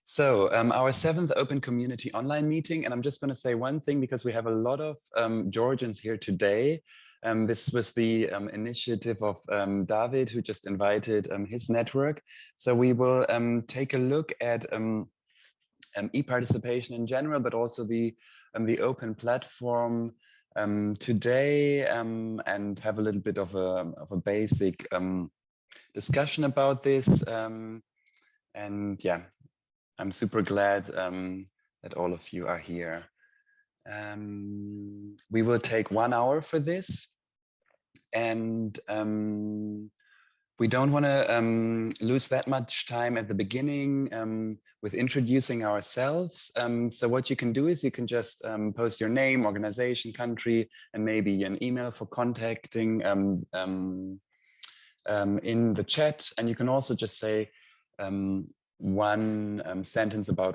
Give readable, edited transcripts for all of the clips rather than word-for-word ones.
So our seventh Open Community online meeting, and I'm just going to say one thing because we have a lot of Georgians here today. This was the initiative of David, who just invited his network. So we will take a look at eParticipation in general, but also the open platform today, and have a little bit of a basic discussion about this. And yeah, I'm super glad that all of you are here. We will take 1 hour for this, and we don't want to lose that much time at the beginning with introducing ourselves. So what you can do is you can just post your name, organization, country, and maybe an email for contacting in the chat. And you can also just say one sentence about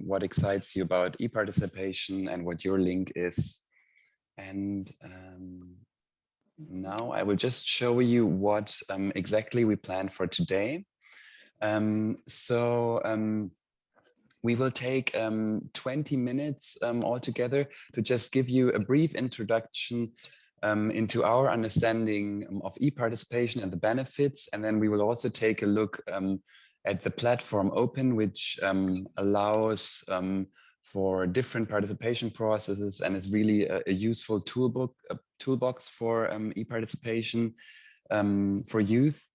what excites you about eParticipation and what your link is. And now I will just show you what exactly we plan for today. We will take 20 minutes altogether to just give you a brief introduction into our understanding of eParticipation and the benefits. And then we will also take a look at the platform OPIN, which allows for different participation processes and is really a useful toolbox for eParticipation for youth.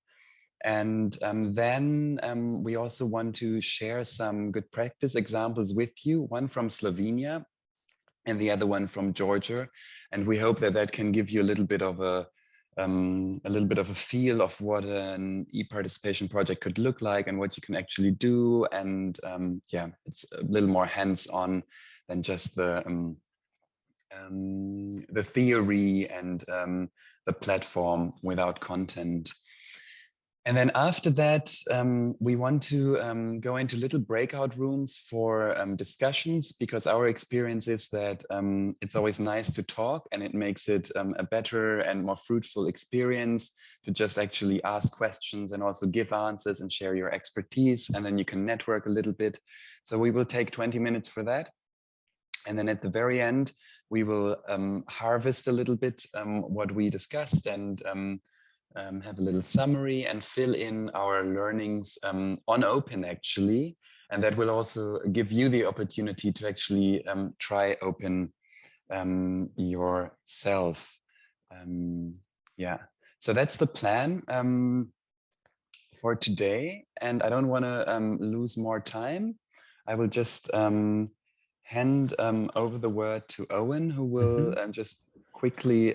And then we also want to share some good practice examples with you, one from Slovenia and the other one from Georgia. And we hope that that can give you a little bit of a feel of what an eParticipation project could look like and what you can actually do. And yeah, it's a little more hands-on than just the theory and the platform without content. And then after that, we want to go into little breakout rooms for discussions, because our experience is that it's always nice to talk, and it makes it a better and more fruitful experience to just actually ask questions and also give answers and share your expertise, and then you can network a little bit. So we will take 20 minutes for that. And then at the very end, we will harvest a little bit what we discussed and have a little summary and fill in our learnings on OPIN actually. And that will also give you the opportunity to actually try OPIN yourself. Yeah, so that's the plan for today. And I don't want to lose more time. I will just hand over the word to Owen, who will just quickly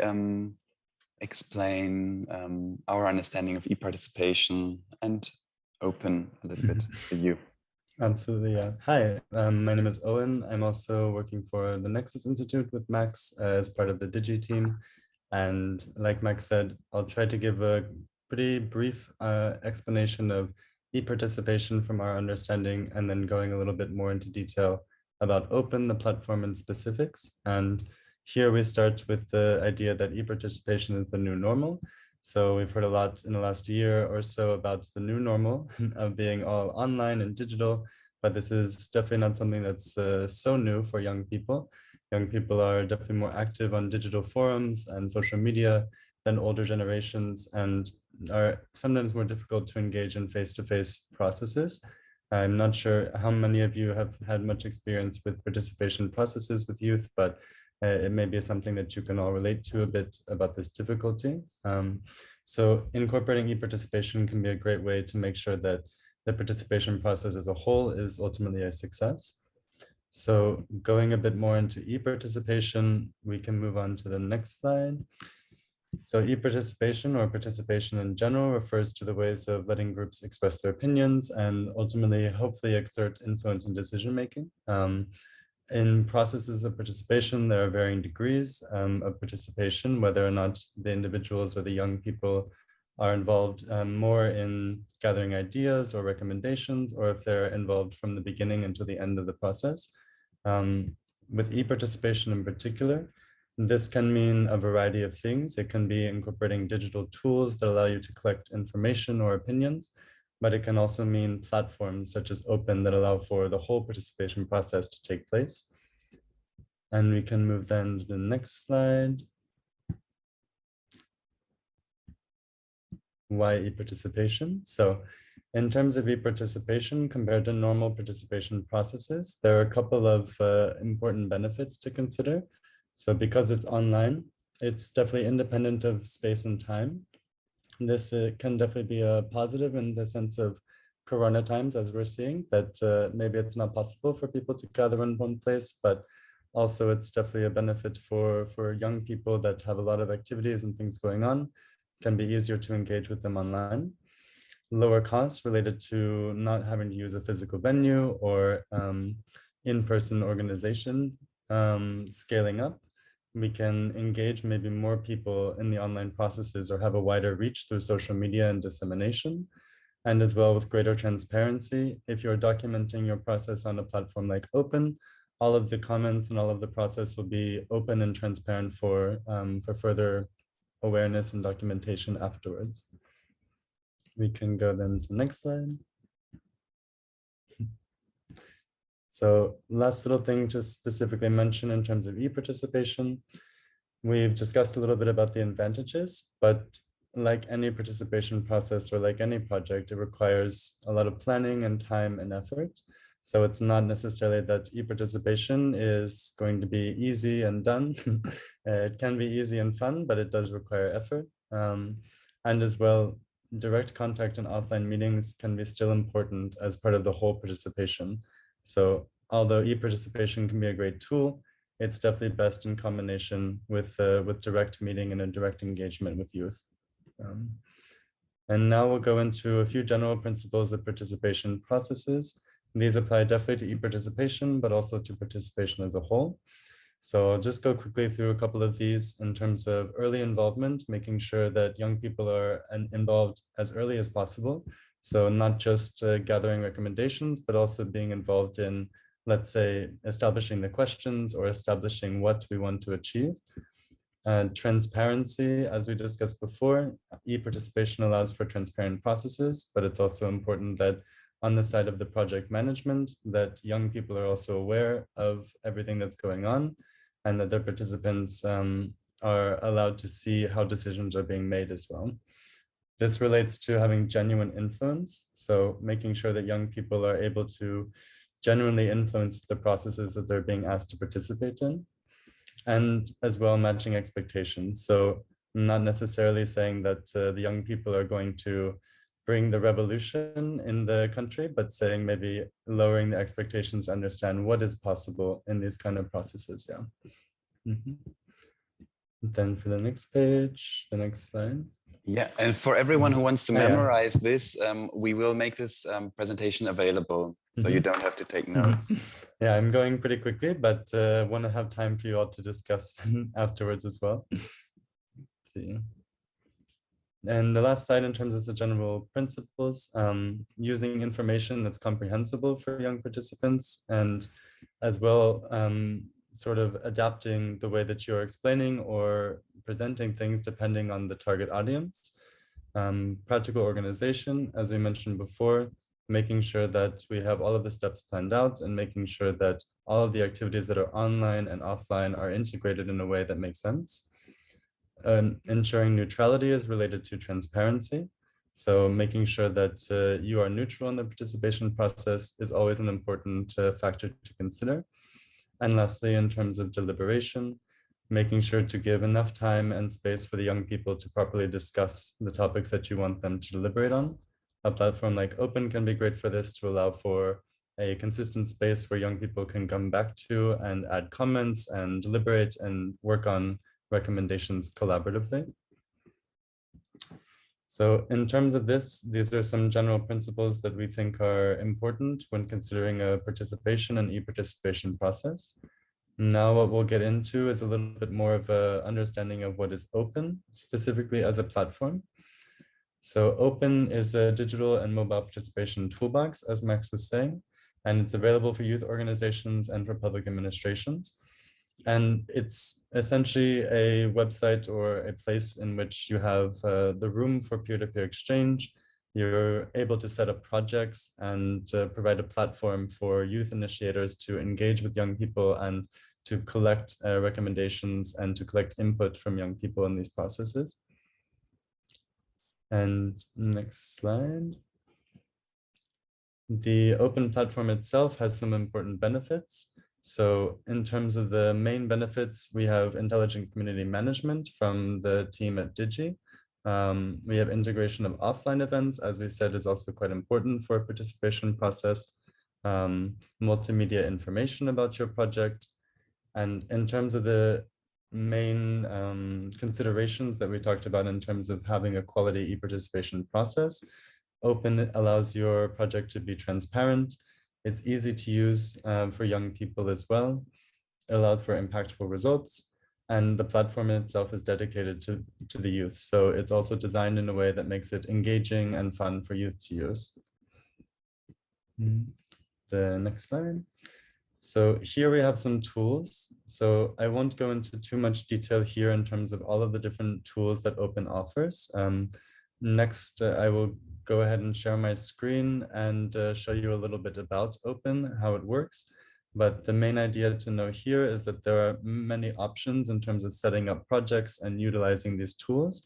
explain our understanding of eParticipation and OPIN a little bit for you. Absolutely, yeah. Hi, my name is Owen. I'm also working for the Nexus Institute with Max as part of the DIGY team. And like Max said, I'll try to give a pretty brief explanation of eParticipation from our understanding, and then going a little bit more into detail about OPIN, the platform, and specifics. And here we start with the idea that eParticipation is the new normal. So we've heard a lot in the last year or so about the new normal of being all online and digital, but this is definitely not something that's so new for young people. Young people are definitely more active on digital forums and social media than older generations, and are sometimes more difficult to engage in face-to-face processes. I'm not sure how many of you have had much experience with participation processes with youth, but it may be something that you can all relate to a bit about this difficulty. So incorporating eParticipation can be a great way to make sure that the participation process as a whole is ultimately a success. So going a bit more into eParticipation, we can move on to the next slide. So eParticipation, or participation in general, refers to the ways of letting groups express their opinions and ultimately, hopefully, exert influence in decision-making. In processes of participation, there are varying degrees of participation, whether or not the individuals or the young people are involved more in gathering ideas or recommendations, or if they're involved from the beginning until the end of the process. With eParticipation in particular, this can mean a variety of things. It can be incorporating digital tools that allow you to collect information or opinions, but it can also mean platforms such as OPIN that allow for the whole participation process to take place. And we can move then to the next slide. Why e-participation? So in terms of e-participation compared to normal participation processes, there are a couple of important benefits to consider. So because it's online, it's definitely independent of space and time. This can definitely be a positive in the sense of Corona times, as we're seeing, that maybe it's not possible for people to gather in one place, but also it's definitely a benefit for young people that have a lot of activities and things going on. It can be easier to engage with them online. Lower costs related to not having to use a physical venue or in-person organization. Scaling up, we can engage maybe more people in the online processes or have a wider reach through social media and dissemination. And as well with greater transparency, if you're documenting your process on a platform like OPIN, all of the comments and all of the process will be open and transparent for further awareness and documentation afterwards. We can go then to the next slide. So last little thing to specifically mention in terms of e-participation, we've discussed a little bit about the advantages, but like any participation process or like any project, it requires a lot of planning and time and effort. So it's not necessarily that e-participation is going to be easy and done. It can be easy and fun, but it does require effort. And as well, direct contact and offline meetings can be still important as part of the whole participation. So although e-participation can be a great tool, it's definitely best in combination with direct meeting and a direct engagement with youth. And now we'll go into a few general principles of participation processes. These apply definitely to e-participation, but also to participation as a whole. So I'll just go quickly through a couple of these in terms of early involvement, making sure that young people are involved as early as possible. So not just gathering recommendations, but also being involved in, let's say, establishing the questions or establishing what we want to achieve. Transparency, as we discussed before, e-participation allows for transparent processes, but it's also important that on the side of the project management, that young people are also aware of everything that's going on and that their participants are allowed to see how decisions are being made as well. This relates to having genuine influence. So making sure that young people are able to genuinely influence the processes that they're being asked to participate in. And as well matching expectations. So not necessarily saying that the young people are going to bring the revolution in the country, but saying maybe lowering the expectations to understand what is possible in these kind of processes. Yeah. Then for the next page, the next slide. Yeah, and for everyone who wants to memorize this, we will make this presentation available, so you don't have to take notes. Yeah, I'm going pretty quickly, but want to have time for you all to discuss afterwards as well. See. And the last slide in terms of the general principles, using information that's comprehensible for young participants, and as well sort of adapting the way that you're explaining or presenting things depending on the target audience. Practical organization, as we mentioned before, making sure that we have all of the steps planned out and making sure that all of the activities that are online and offline are integrated in a way that makes sense. Ensuring neutrality is related to transparency. So making sure that you are neutral in the participation process is always an important factor to consider. And lastly, in terms of deliberation, making sure to give enough time and space for the young people to properly discuss the topics that you want them to deliberate on. A platform like OPIN can be great for this, to allow for a consistent space where young people can come back to and add comments and deliberate and work on recommendations collaboratively. So in terms of this, these are some general principles that we think are important when considering a participation and e-participation process. Now what we'll get into is a little bit more of an understanding of what is OPIN, specifically as a platform. So OPIN is a digital and mobile participation toolbox, as Max was saying, and it's available for youth organizations and for public administrations. And it's essentially a website or a place in which you have the room for peer-to-peer exchange, you're able to set up projects and provide a platform for youth initiators to engage with young people and to collect recommendations and to collect input from young people in these processes. And next slide. The open platform itself has some important benefits. So in terms of the main benefits, we have intelligent community management from the team at DIGY. We have integration of offline events, as we said, is also quite important for a participation process. Multimedia information about your project. And in terms of the main considerations that we talked about in terms of having a quality e-participation process, Open allows your project to be transparent. It's easy to use for young people as well. It allows for impactful results. And the platform itself is dedicated to the youth. So it's also designed in a way that makes it engaging and fun for youth to use. The next slide. So here we have some tools. So I won't go into too much detail here in terms of all of the different tools that Open offers. Next, I will go ahead and share my screen and show you a little bit about Open, how it works. But the main idea to know here is that there are many options in terms of setting up projects and utilizing these tools.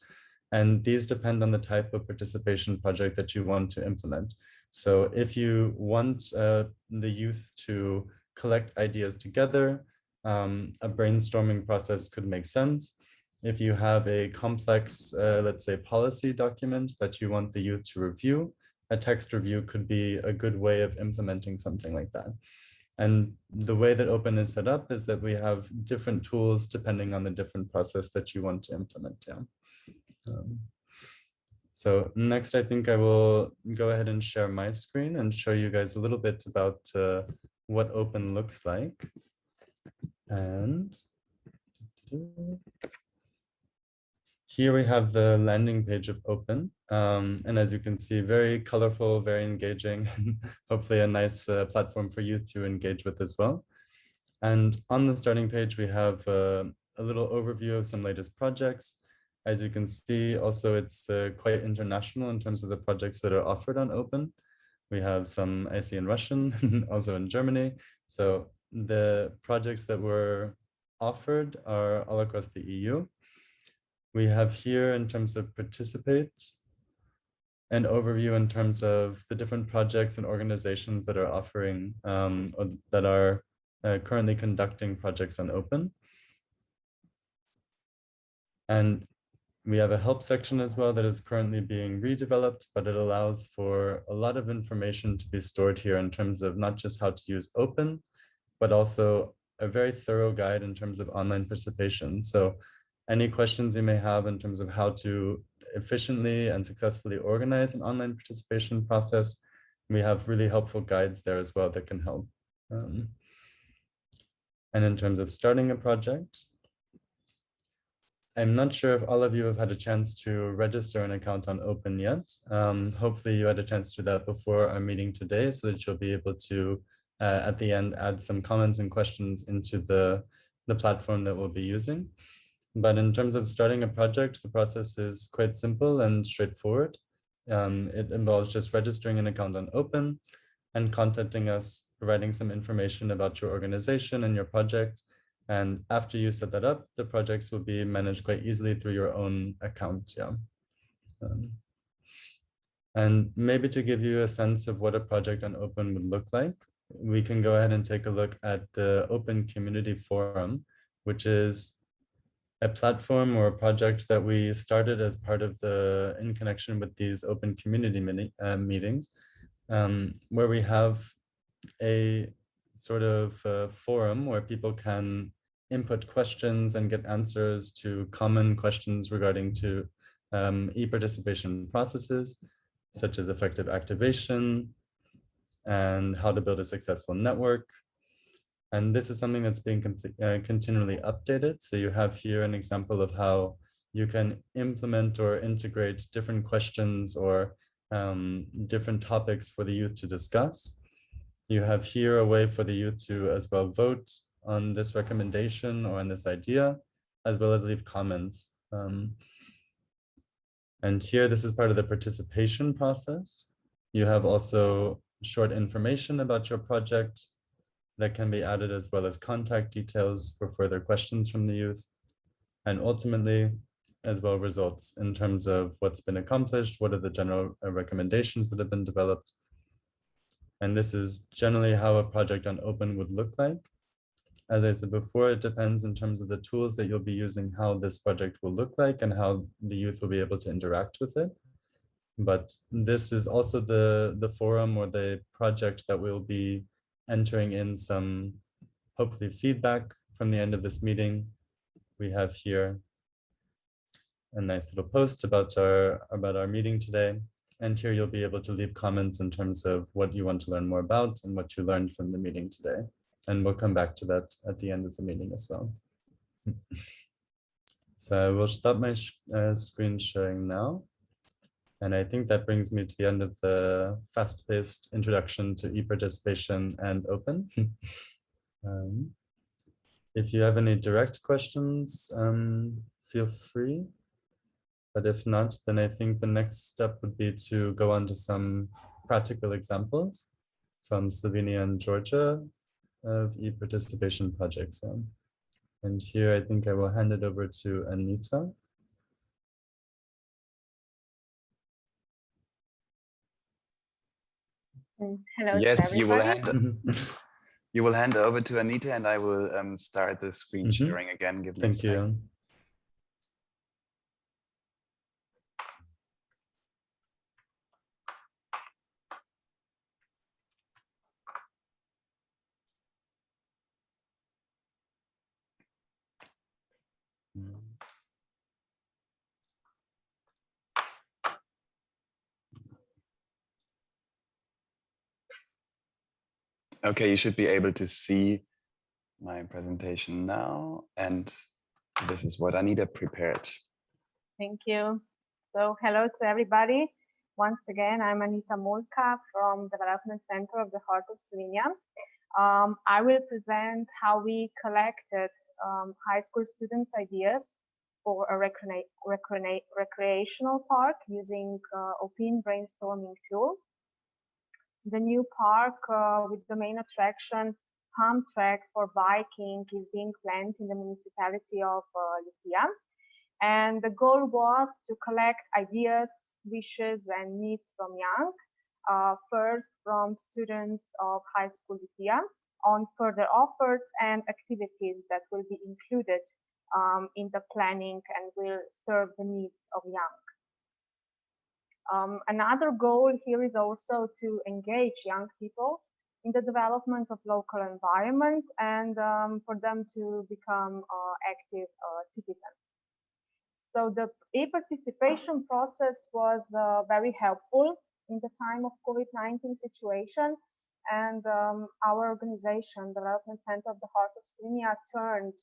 And these depend on the type of participation project that you want to implement. So if you want the youth to collect ideas together, a brainstorming process could make sense. If you have a complex, let's say, policy document that you want the youth to review, a text review could be a good way of implementing something like that. And the way that Open is set up is that we have different tools depending on the different process that you want to implement. Yeah. So next, I think I will go ahead and share my screen and show you guys a little bit about what Open looks like. And here we have the landing page of Open. And as you can see, very colorful, very engaging, and hopefully a nice platform for you to engage with as well. And on the starting page, we have a little overview of some latest projects. As you can see, also it's quite international in terms of the projects that are offered on Open. We have some I see in Russian, also in Germany. So the projects that were offered are all across the EU. We have here in terms of participate, an overview in terms of the different projects and organizations that are offering, or that are currently conducting projects on Open. And we have a help section as well that is currently being redeveloped, but it allows for a lot of information to be stored here in terms of not just how to use Open, but also a very thorough guide in terms of online participation. So any questions you may have in terms of how to efficiently and successfully organize an online participation process, we have really helpful guides there as well that can help. And in terms of starting a project, I'm not sure if all of you have had a chance to register an account on Open yet. Hopefully you had a chance to do that before our meeting today so that you'll be able to, at the end, add some comments and questions into the platform that we'll be using. But in terms of starting a project, the process is quite simple and straightforward. It involves just registering an account on Open and contacting us, providing some information about your organization and your project. And after you set that up, the projects will be managed quite easily through your own account. Yeah. And maybe to give you a sense of what a project on Open would look like, we can go ahead and take a look at the Open Community Forum, which is a platform or a project that we started as part of in connection with these Open Community Meetings, where we have a sort of forum where people can input questions and get answers to common questions regarding to e-participation processes, such as effective activation and how to build a successful network. And this is something that's being continually updated. So you have here an example of how you can implement or integrate different questions or different topics for the youth to discuss. You have here a way for the youth to as well vote on this recommendation or on this idea, as well as leave comments. And here, this is part of the participation process. You have also short information about your project that can be added, as well as contact details for further questions from the youth. And ultimately, as well, results in terms of what's been accomplished, what are the general recommendations that have been developed. And this is generally how a project on OPIN would look like. As I said before, it depends in terms of the tools that you'll be using, how this project will look like and how the youth will be able to interact with it. But this is also the forum or the project that will be entering in some, hopefully, feedback from the end of this meeting. We have here a nice little post about our meeting today. And here you'll be able to leave comments in terms of what you want to learn more about and what you learned from the meeting today. And we'll come back to that at the end of the meeting as well. So I will stop my screen sharing now. And I think that brings me to the end of the fast-paced introduction to eParticipation and OPIN. If you have any direct questions, feel free. But if not, then I think the next step would be to go on to some practical examples from Slovenia and Georgia of eParticipation projects. And here I think I will hand it over to Anita. Hello. Yes, you will hand over to Anita, and I will start the screen sharing again. Give me a Thank you. Okay, you should be able to see my presentation now, and this is what Anita prepared. Thank you. So hello to everybody. Once again, I'm Anita Mulka from Development Center of the Heart of Slovenia. I will present how we collected high school students' ideas for a recreational park using OPIN Brainstorming Tool. The new park with the main attraction, pump track for biking, is being planned in the municipality of Litija. And the goal was to collect ideas, wishes, and needs from young, first from students of high school Litija, on further offers and activities that will be included in the planning and will serve the needs of young. Another goal here is also to engage young people in the development of local environment and for them to become active citizens. So the e-participation process was very helpful in the time of COVID-19 situation, and our organization, Development Center of the Heart of Slovenia, turned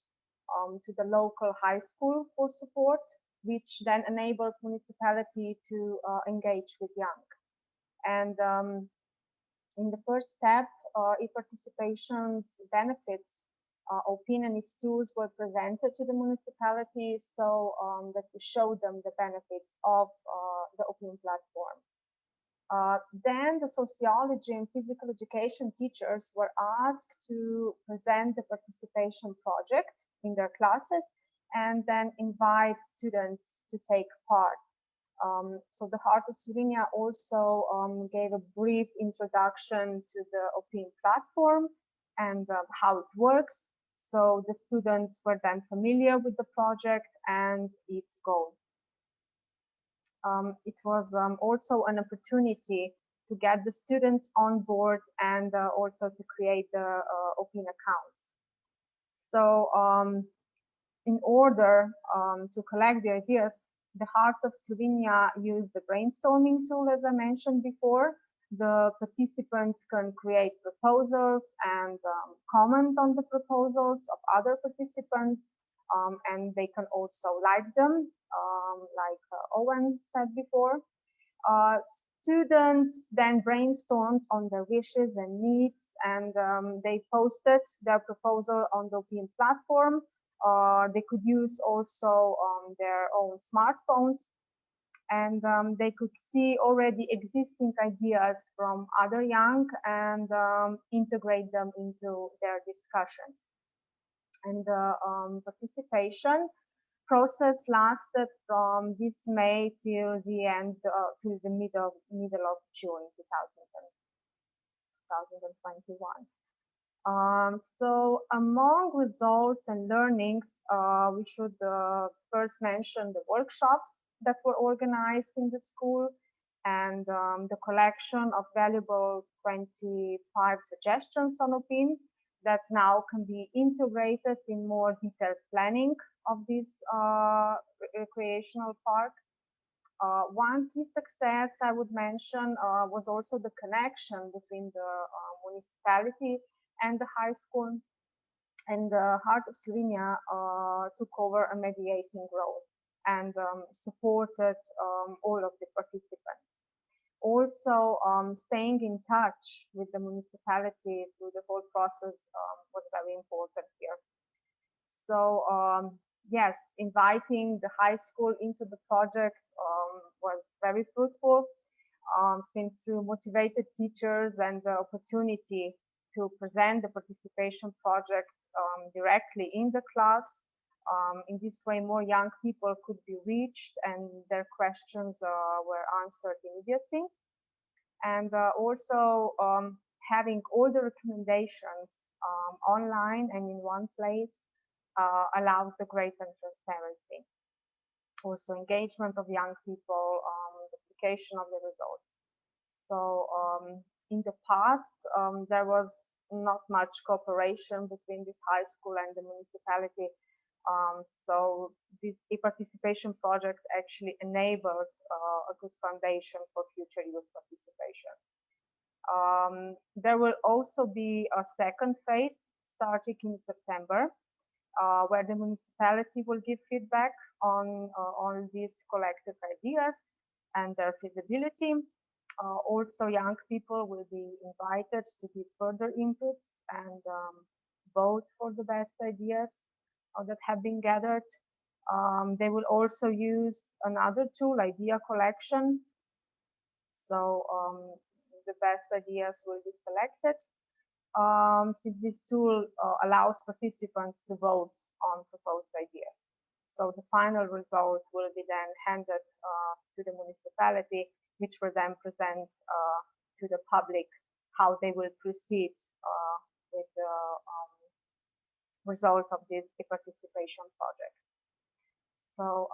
to the local high school for support, which then enabled municipality to engage with young. And in the first step, e-participation's benefits, OPIN and its tools were presented to the municipality so that we showed them the benefits of the OPIN platform. Then the sociology and physical education teachers were asked to present the participation project in their classes and then invite students to take part. So the Heart of Slovenia also gave a brief introduction to the OPIN platform and how it works. So the students were then familiar with the project and its goal. It was also an opportunity to get the students on board and also to create the OPIN accounts. So in order to collect the ideas, the Heart of Slovenia used the brainstorming tool, as I mentioned before. The participants can create proposals and comment on the proposals of other participants, and they can also like them, like Owen said before. Students then brainstormed on their wishes and needs, and they posted their proposal on the OPIN platform. They could use also their own smartphones and they could see already existing ideas from other young and integrate them into their discussions. And the participation process lasted from this May till the end, till the middle of June 2021. So among results and learnings, we should first mention the workshops that were organized in the school and the collection of valuable 25 suggestions on OPIN that now can be integrated in more detailed planning of this recreational park. One key success I would mention was also the connection between the municipality and the high school, and the Heart of Slovenia took over a mediating role and supported all of the participants. Also, staying in touch with the municipality through the whole process was very important here. So yes, inviting the high school into the project was very fruitful, since through motivated teachers and the opportunity to present the participation project directly in the class. In this way, more young people could be reached and their questions were answered immediately. And also having all the recommendations online and in one place allows the greater transparency. Also engagement of young people, duplication of the results. So in the past, there was not much cooperation between this high school and the municipality. So this eParticipation project actually enabled a good foundation for future youth participation. There will also be a second phase starting in September, where the municipality will give feedback on these collected ideas and their feasibility. Also, young people will be invited to give further inputs and vote for the best ideas that have been gathered. They will also use another tool, idea collection. So the best ideas will be selected. Since this tool allows participants to vote on proposed ideas. So the final result will be then handed to the municipality, which will then present to the public how they will proceed with the result of this participation project. So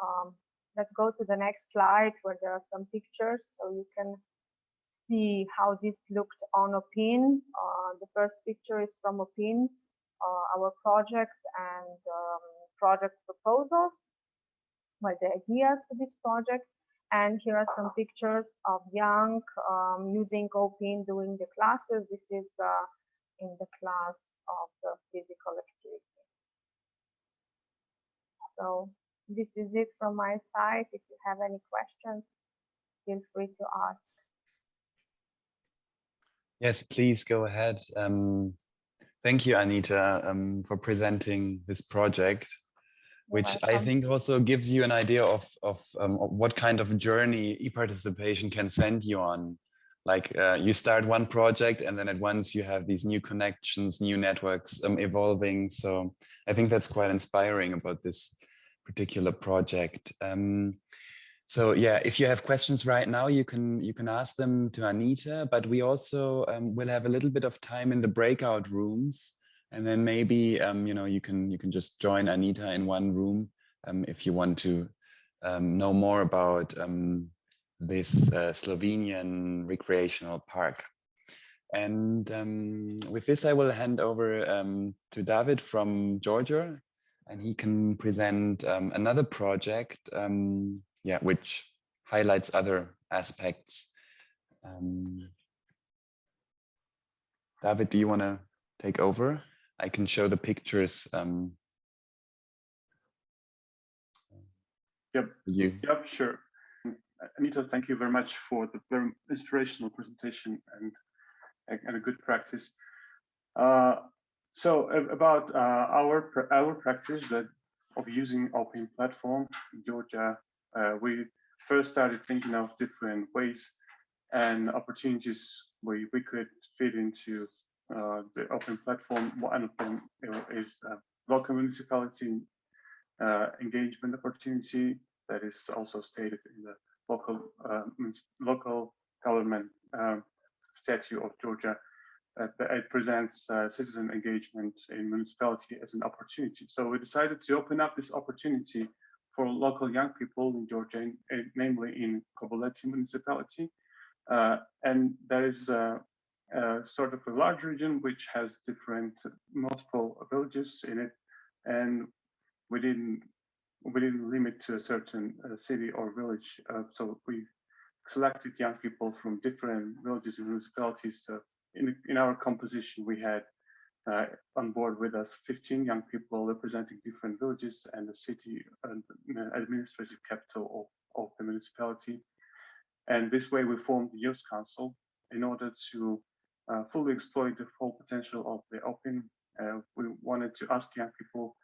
let's go to the next slide where there are some pictures so you can see how this looked on OPIN. The first picture is from OPIN, our project and project proposals, well, the ideas to this project. And here are some pictures of young using OPIN during the classes. This is in the class of the physical activity. So this is it from my side. If you have any questions, feel free to ask. Yes, please go ahead. Thank you, Anita, for presenting this project, which I think also gives you an idea of what kind of journey eParticipation can send you on. Like you start one project and then at once you have these new connections, new networks evolving. So I think that's quite inspiring about this particular project. So yeah, if you have questions right now, you can ask them to Anita, but we also will have a little bit of time in the breakout rooms, and then maybe you can just join Anita in one room if you want to know more about this Slovenian recreational park. And with this, I will hand over to David from Georgia, and he can present another project. Yeah, which highlights other aspects. David, do you want to take over? I can show the pictures. Yep. You. Yep, sure. Anita, thank you very much for the very inspirational presentation and a good practice. So about our practice of using OPIN platform in Georgia, we first started thinking of different ways and opportunities we could fit into the open platform. One of them is local municipality engagement opportunity that is also stated in the local government statute of Georgia. It presents citizen engagement in municipality as an opportunity. So we decided to open up this opportunity for local young people in Georgia, namely in Koboleti municipality. And there is sort of a large region which has multiple villages in it, and we didn't limit to a certain city or village. So we selected young people from different villages and municipalities. In our composition, we had on board with us 15 young people representing different villages and the city and administrative capital of the municipality. And this way we formed the Youth Council in order to fully exploit the full potential of the OPIN. We wanted to ask young people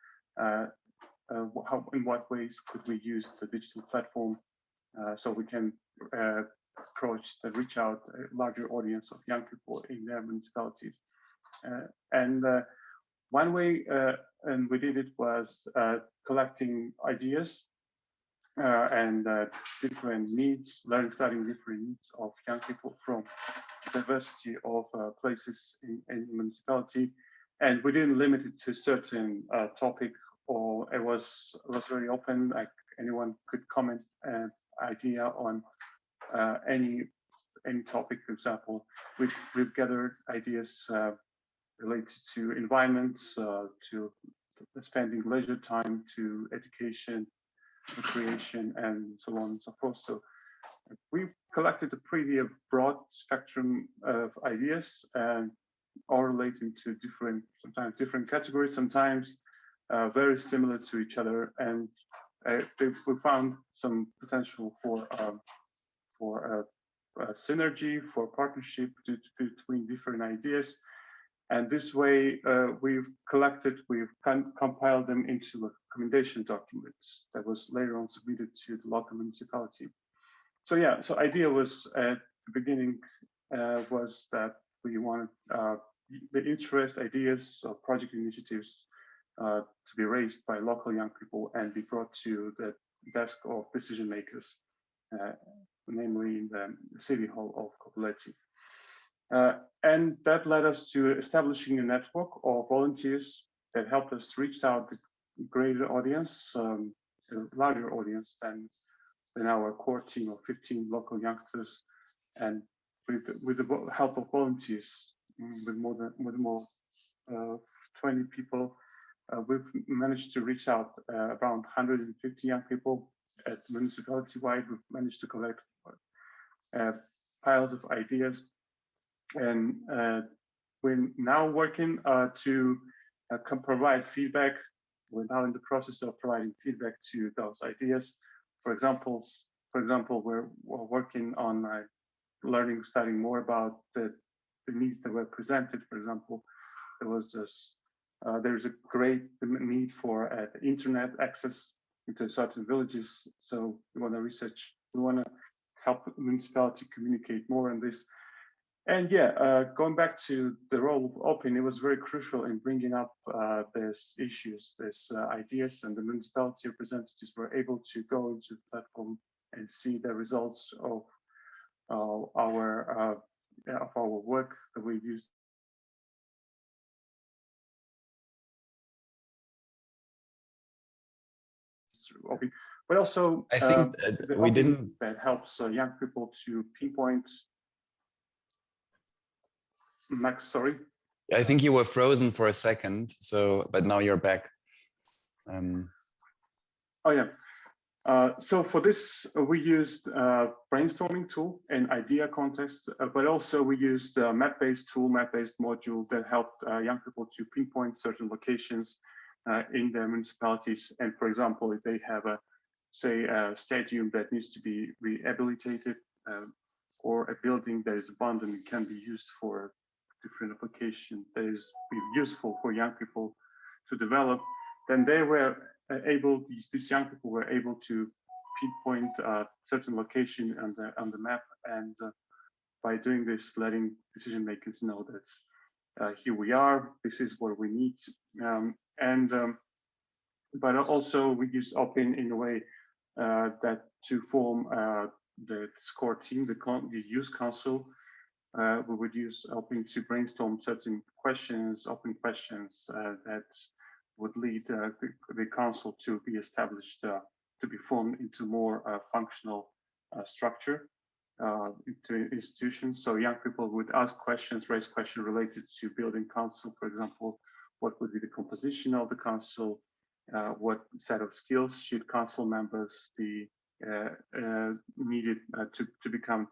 in what ways could we use the digital platform so we can reach out a larger audience of young people in their municipalities. And one way, and we did it, was collecting ideas and different needs, studying different needs of young people from diversity of places in the municipality. And we didn't limit it to a certain topic, or it was very open, like anyone could comment an idea on any topic. For example, we've gathered ideas related to environment, to spending leisure time, to education, recreation, and so on and so forth. So we've collected a pretty broad spectrum of ideas, and all relating to sometimes different categories, sometimes very similar to each other. And we found some potential for synergy, for partnership between different ideas. And this way, we've compiled them into a recommendation document that was later on submitted to the local municipality. So yeah, so idea was at the beginning was that we wanted the interest, ideas, or project initiatives to be raised by local young people and be brought to the desk of decision makers, namely in the City Hall of Koboleti. And that led us to establishing a network of volunteers that helped us reach out to a greater audience, a larger audience than our core team of 15 local youngsters. And with the help of volunteers, with more 20 people, we've managed to reach out around 150 young people at municipality-wide. We've managed to collect piles of ideas. And we're now working to provide feedback. We're now in the process of providing feedback to those ideas. For example, we're working on studying more about the needs that were presented. For example, there's a great need for internet access into certain villages. So we want to help the municipality communicate more on this. And yeah, going back to the role of OPIN, it was very crucial in bringing up these issues, these ideas, and the municipality representatives were able to go into the platform and see the results of our work that we used. But also, I think we didn't. That helps young people to pinpoint. Max, sorry. I think you were frozen for a second, but now you're back. Oh yeah. So for this, we used Brainstorming Tool and idea contest, but also we used a map-based module that helped young people to pinpoint certain locations in their municipalities. And for example, if they have a stadium that needs to be rehabilitated, or a building that is abandoned and can be used for different application that is useful for young people to develop, then they were these young people were able to pinpoint a certain location on the map, and by doing this, letting decision makers know that here we are, this is what we need, but also we use OPIN in a way that to form the SCORE team, the use council. We would use OPIN to brainstorm certain questions, open questions that would lead the council to be established, to be formed into more functional structure into institutions. So young people would ask questions, raise questions related to building council, for example, what would be the composition of the council, what set of skills should council members be needed to become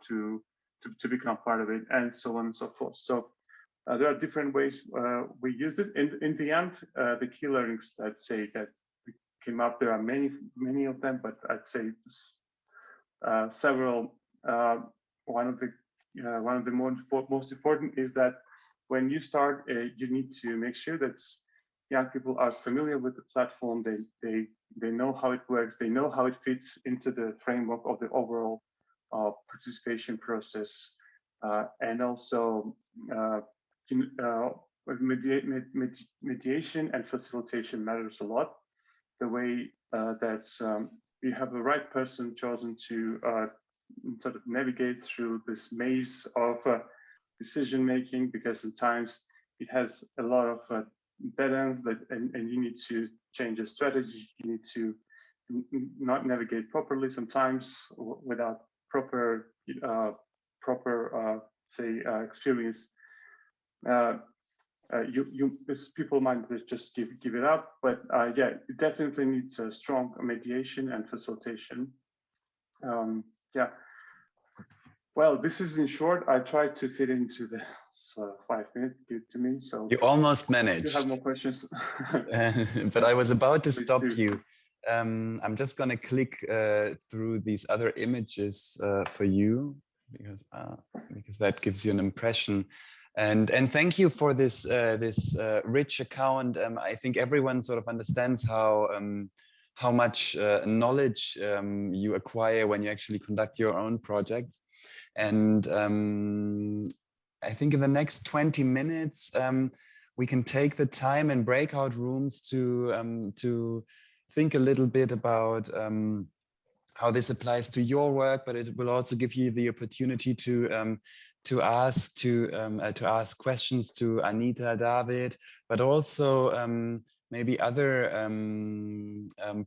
part of it, and so on and so forth. So there are different ways we used it. In the end, the key learnings, let's say, that came up, there are many of them, but I'd say several. One of the most important is that when you start, you need to make sure that young people are familiar with the platform. They know how it works. They know how it fits into the framework of the overall participation process, and also mediation and facilitation matters a lot. The way that you have the right person chosen to sort of navigate through this maze of decision making, because sometimes it has a lot of dead ends and you need to change your strategy. You need to not navigate properly sometimes without proper experience. People might just give it up, but yeah, it definitely needs a strong mediation and facilitation. Yeah. Well, this is in short. I tried to fit into the 5 minutes given to me. So you almost managed. If you have more questions. But I was about to stop do. you. I'm just going to click through these other images for you because that gives you an impression. And thank you for this rich account. I think everyone sort of understands how much knowledge you acquire when you actually conduct your own project. And I think in the next 20 minutes, we can take the time in breakout rooms to think a little bit about how this applies to your work, but it will also give you the opportunity to ask questions to Anita, David, but also maybe other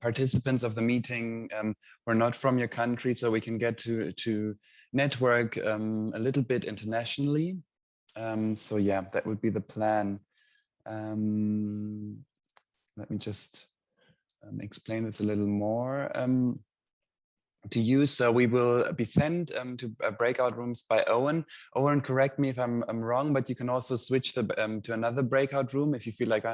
participants of the meeting who are not from your country, so we can get to network a little bit internationally. So yeah, that would be the plan. Let me just explain this a little more to you. So we will be sent to breakout rooms by Owen. Owen, correct me if I'm wrong, but you can also switch to another breakout room if you feel like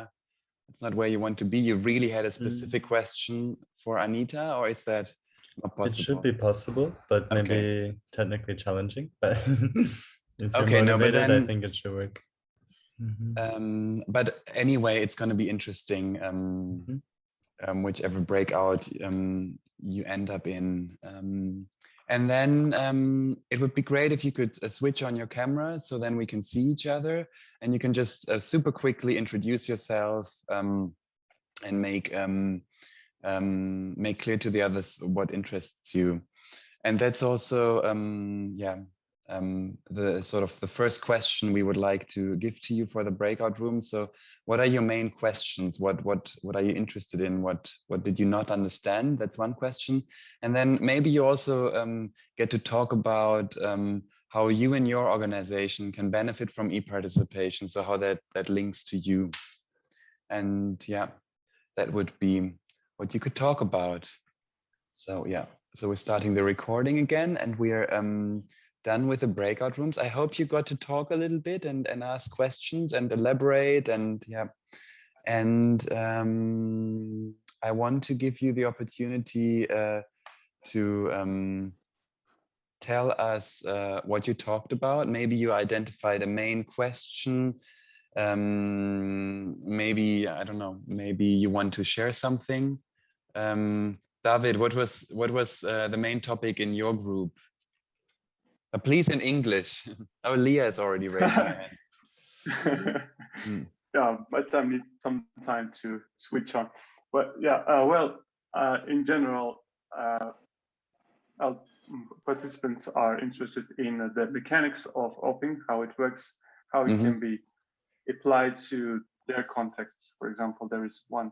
it's not where you want to be. You really had a specific question for Anita, or is that not possible? It should be possible, but maybe technically challenging. But if you're motivated, I think it should work. But anyway, it's going to be interesting, whichever breakout you end up in. And then it would be great if you could switch on your camera, so then we can see each other, and you can just super quickly introduce yourself and make clear to the others what interests you. And that's also the sort of the first question we would like to give to you for the breakout room. So what are your main questions? What are you interested in? What did you not understand? That's one question. And then maybe you also get to talk about how you and your organization can benefit from eParticipation. So how that links to you. And yeah, that would be what you could talk about. So yeah, so we're starting the recording again, and we're done with the breakout rooms. I hope you got to talk a little bit and ask questions and elaborate, and yeah. And I want to give you the opportunity to tell us what you talked about. Maybe you identified a main question. Maybe, I don't know, maybe you want to share something David, what was the main topic in your group? Please in English. Oh, Leah is already raising her hand. Yeah, but I need some time to switch on. But yeah, in general, participants are interested in the mechanics of OPIN, how it works, how it can be applied to their contexts. For example, there is one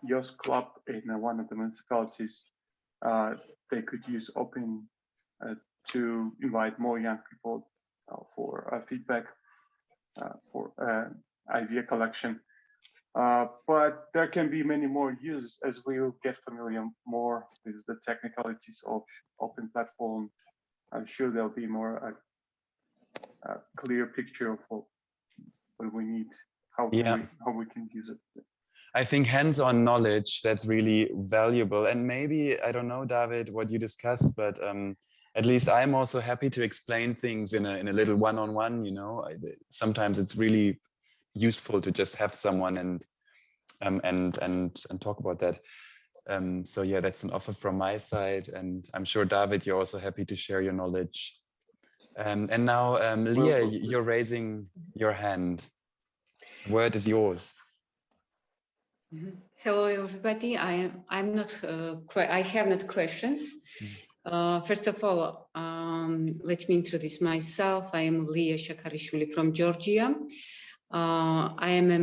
YOS club in one of the municipalities. They could use OPIN to invite more young people for feedback, for idea collection. But there can be many more uses as we will get familiar more with the technicalities of OPIN platform. I'm sure there'll be more a clear picture of what we need, how we can use it. I think hands-on knowledge, that's really valuable. And maybe, I don't know, David, what you discussed, but at least I'm also happy to explain things in a little one-on-one, you know. Sometimes it's really useful to just have someone and talk about that. So yeah, that's an offer from my side. And I'm sure, David, you're also happy to share your knowledge. And now, Leah, you're raising your hand. The word is yours. Hello, everybody. I have not questions. First of all, let me introduce myself. I am Leah Shakarishvili from Georgia. I am a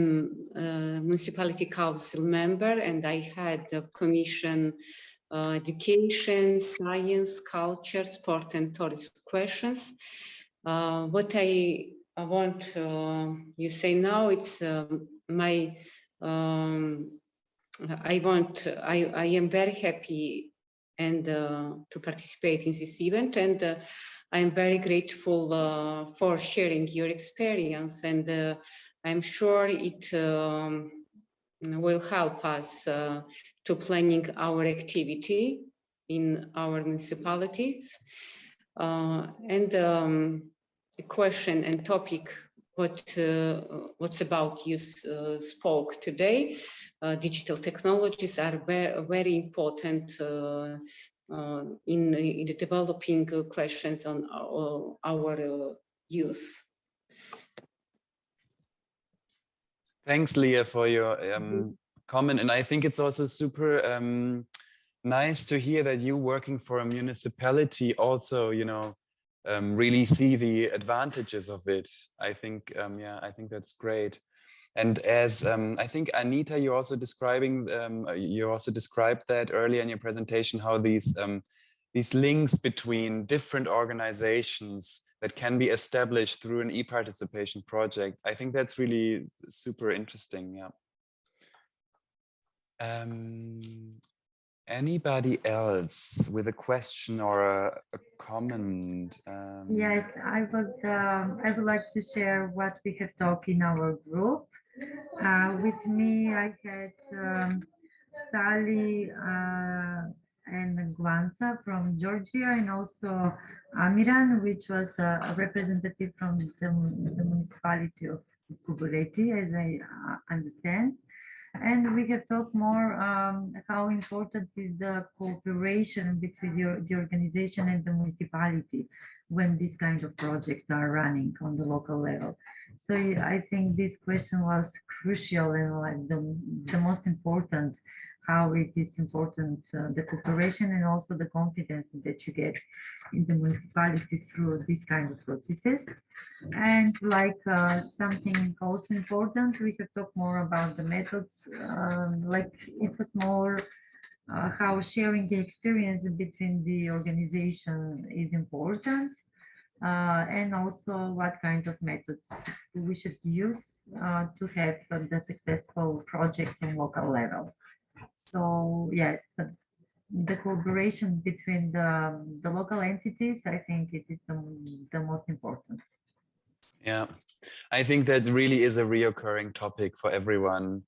municipality council member, and I had the commission education, science, culture, sport, and tourism questions. What I want you say now, it's my. I am very happy and to participate in this event, and I am very grateful for sharing your experience, and I'm sure it will help us to planning our activity in our municipalities. And the question and topic what's about you spoke today. Digital technologies are very important in the developing questions on our youth. Thanks, Leah, for your comment. And I think it's also super nice to hear that you working for a municipality also, you know, really see the advantages of it. I think, yeah, I think that's great. And as I think Anita, you also described that earlier in your presentation, how these links between different organizations that can be established through an eParticipation project. I think that's really super interesting. Yeah. Anybody else with a question or a comment? Yes, I would like to share what we have talked in our group. With me, I had Sally and Guanza from Georgia, and also Amiran, which was a representative from the municipality of Kubureti, as I understand. And we have talked more how important is the cooperation between the organization and the municipality when these kind of projects are running on the local level. So I think this question was crucial and like the most important, how it is important, the cooperation and also the confidence that you get in the municipality through these kind of processes. And like something also important, we could talk more about the methods, like it was more how sharing the experience between the organization is important, and also what kind of methods we should use to have the successful projects in local level. So yes, the collaboration between the local entities, I think it is the most important. Yeah, I think that really is a reoccurring topic for everyone.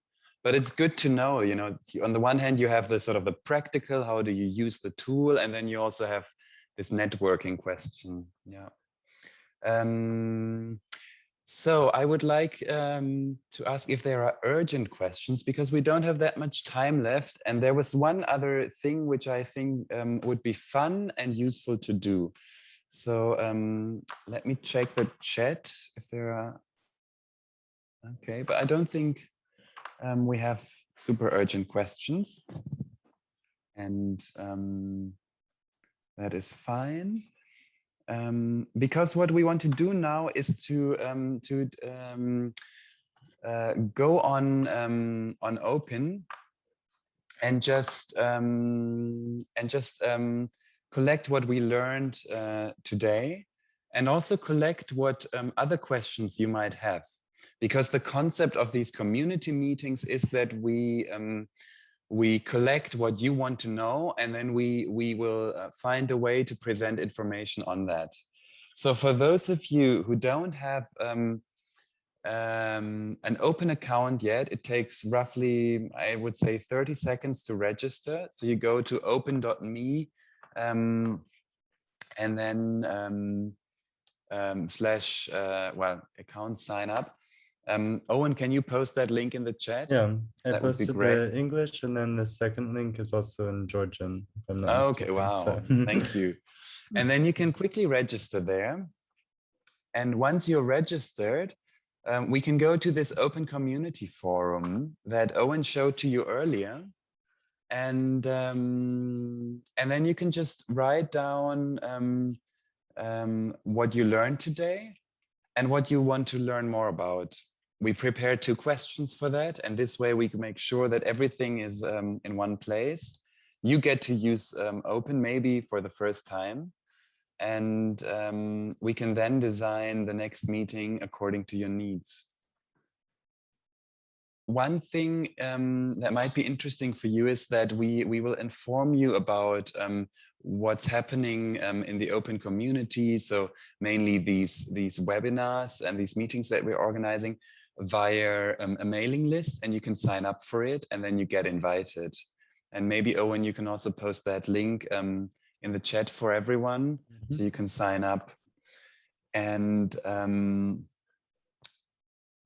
But it's good to know, you know, on the one hand, you have the sort of the practical, how do you use the tool? And then you also have this networking question. Yeah. So I would like to ask if there are urgent questions, because we don't have that much time left. And there was one other thing which I think would be fun and useful to do. So let me check the chat if there are. Okay, but I don't think we have super urgent questions. And that is fine. Because what we want to do now is to go on OPIN and just collect what we learned today, and also collect what other questions you might have, because the concept of these community meetings is that we collect what you want to know, and then we will find a way to present information on that. So for those of you who don't have an open account yet, it takes roughly, I would say, 30 seconds to register. So you go to opin.me and then slash, account sign up. Owen, can you post that link in the chat? Yeah, I That would be posted great. the English, and then the second link is also in Georgian, if I'm not Okay, mistaken. wow, So. thank you. And then you can quickly register there. And once you're registered, we can go to this open community forum that Owen showed to you earlier. And then you can just write down what you learned today and what you want to learn more about. We prepared 2 questions for that, and this way we can make sure that everything is in one place. You get to use OPIN maybe for the first time, and we can then design the next meeting according to your needs. One thing that might be interesting for you is that we will inform you about what's happening in the open community. So mainly these webinars and these meetings that we're organizing via a mailing list, and you can sign up for it and then you get invited. And maybe, Owen, you can also post that link in the chat for everyone, so you can sign up. And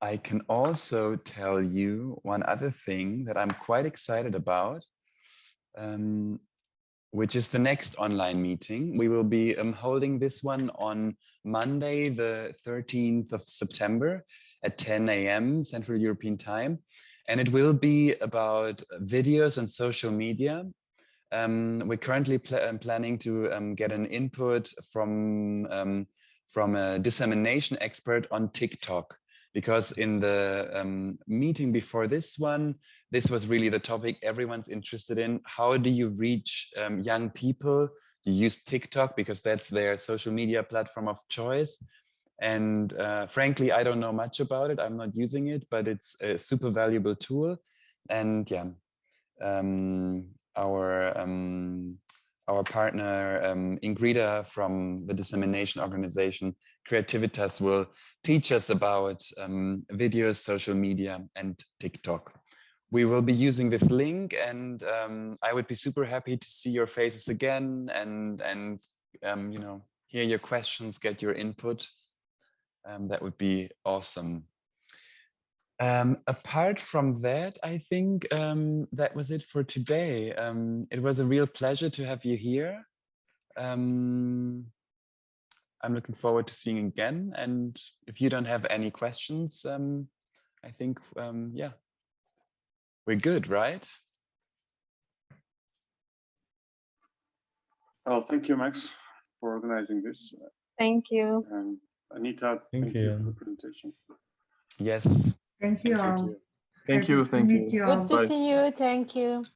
I can also tell you one other thing that I'm quite excited about, which is the next online meeting. We will be holding this one on Monday, the 13th of September at 10 a.m. Central European Time. And it will be about videos and social media. We're currently planning to get an input from a dissemination expert on TikTok, because in the meeting before this one, this was really the topic everyone's interested in. How do you reach young people? You use TikTok because that's their social media platform of choice. And frankly, I don't know much about it. I'm not using it, but it's a super valuable tool. And yeah, our partner Ingrida from the dissemination organization Creativitas will teach us about videos, social media, and TikTok. We will be using this link, and I would be super happy to see your faces again and you know, hear your questions, get your input. That would be awesome. Apart from that, I think that was it for today. It was a real pleasure to have you here. I'm looking forward to seeing you again. And if you don't have any questions, I think, yeah, we're good, right? Well, thank you, Max, for organizing this. Thank you. And Anita, thank you for the presentation. Yes. Thank you all. Thank you. Thank you. Good to Bye. see you. Thank you.